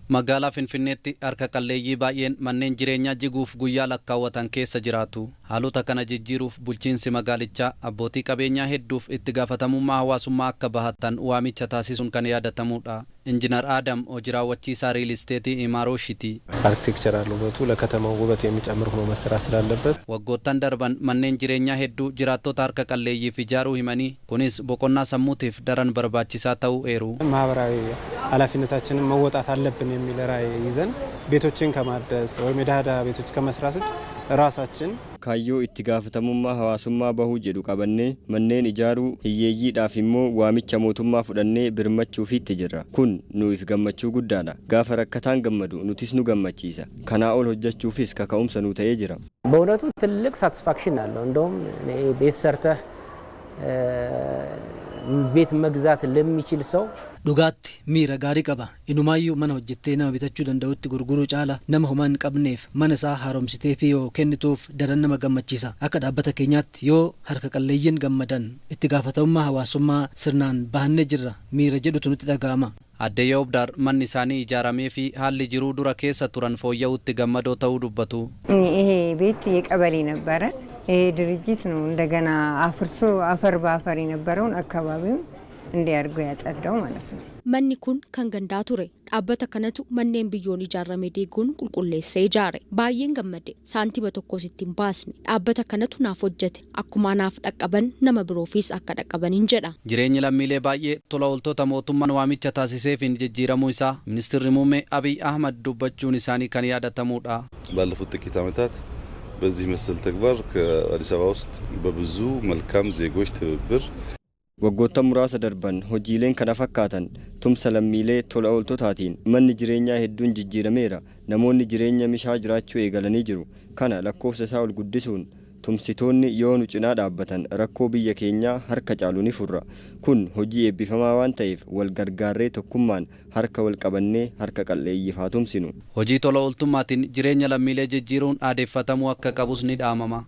Magaalaa Finfinneetti harka qalleeyyii baay'een manneen jireenyaa jiguuf guyyaa lakkaawwatan keessa jiraatu. Haalota kana jijjiiruuf bulchiinsi magaalichaa abbootii qabeenyaa hedduuf itti gaafatamummaa hawaasummaa akka bahatan waamicha taasisuun kan yaadatamudha. Injiinar Adam Ojiraawwachiisaa Riil Isteetii Imaarooshiiti. አርክቴክቸራል ውበቱ ለከተማው ውበት የሚጨምር ሆኖ መሰራት ስላለበት waggoottan darban manneen jireenyaa hedduu jiraattota harka qalleeyyiif ijaaruu himanii kunis boqonnaa sammuutiif daran barbaachisaa ta'uu eeru. ማህበራዊ ኃላፊነታችንን መወጣት አለብን የሚል ራዕይ ይዘን ቤቶችን ከማደስ ወይም የዳዳ ቤቶች ከመስራቶች ራሳችን ካዮ itti gaafatamummaa hawaasummaa bahuu jedhu qabannee manneen ijaaruu hiyyeeyyiidhaaf immoo waamicha mootummaa fudhannee birmachuufiitti jirra. Kun nuuf gammachuu guddaadha. Gaafa rakkataan gammadu nutis nu gammachiisa. Kanaa ol hojjechuufis kaka'umsa nu ta'ee jira. በእውነቱ ትልቅ ሳቲስፋክሽን አለው። እንደውም ቤት ሰርተህ ቤት መግዛት ለሚችል ሰው dhugaatti miira gaarii qaba. Inumaayyuu mana hojjettee nama bitachuu danda'utti gurguruu caala nama homaa hin qabneef mana isaa haaromsitee fi yoo kennituuf daran nama gammachiisa. Akka dhaabbata keenyaatti yoo harka qalleeyyiin gammadan itti gaafatamummaa hawaasummaa sirnaan bahannee jirra miira jedhutu nutti dhaga'ama. Adde Yoobdaar manni isaanii ijaaramee fi haalli jiruu dura keessa turan fooyya'utti gammadoo ta'uu dubbatu. ይሄ ቤት የቀበሌ ነበረ። ይሄ ድርጅት ነው እንደገና አፍርሶ አፈር ባፈር የነበረውን አካባቢውን እንዲያርገው ያጸዳው ማለት ነው። Manni kun kan gandaa ture. Dhaabbata kanatu manneen biyyoon ijaarame deeguun qulqulleessee ijaare. Baay'een gammade. Saantima tokkos ittiin baasne. Dhaabbata kanatu naaf hojjete. Akkuma naaf dhaqqaban nama biroofis akka dhaqqabaniin jedha. Jireenyi lammiilee baay'ee tola ooltota mootummaan waamicha taasiseef jijjiiramuu isaa Ministeerri Muummee Abiy Ahmad dubbachuun isaanii kan yaadatamudha. ባለፉት ጥቂት ዓመታት በዚህ መሰል ተግባር ከአዲስ አበባ ውስጥ በብዙ መልካም ዜጎች ትብብር waggoota muraasa darban hojiileen kana fakkaatan tumsa lammiilee tola ooltotaatiin manni jireenyaa hedduun jijjiirameera. Namoonni jireenya mishaa jiraachuu eegalanii jiru. Kana lakkoofsa isaa ol guddisuun tumsitoonni yoo nu cinaa dhaabbatan rakkoo biyya keenyaa harka caalu ni furra. Kun hojii eebbifamaa waan ta'eef wal gargaarree tokkummaan harka wal qabannee harka qalleeyyiif haa tumsinu. Hojii tola ooltummaatiin jireenya lammiilee jijjiiruun aadeeffatamuu akka qabus ni dhaamama.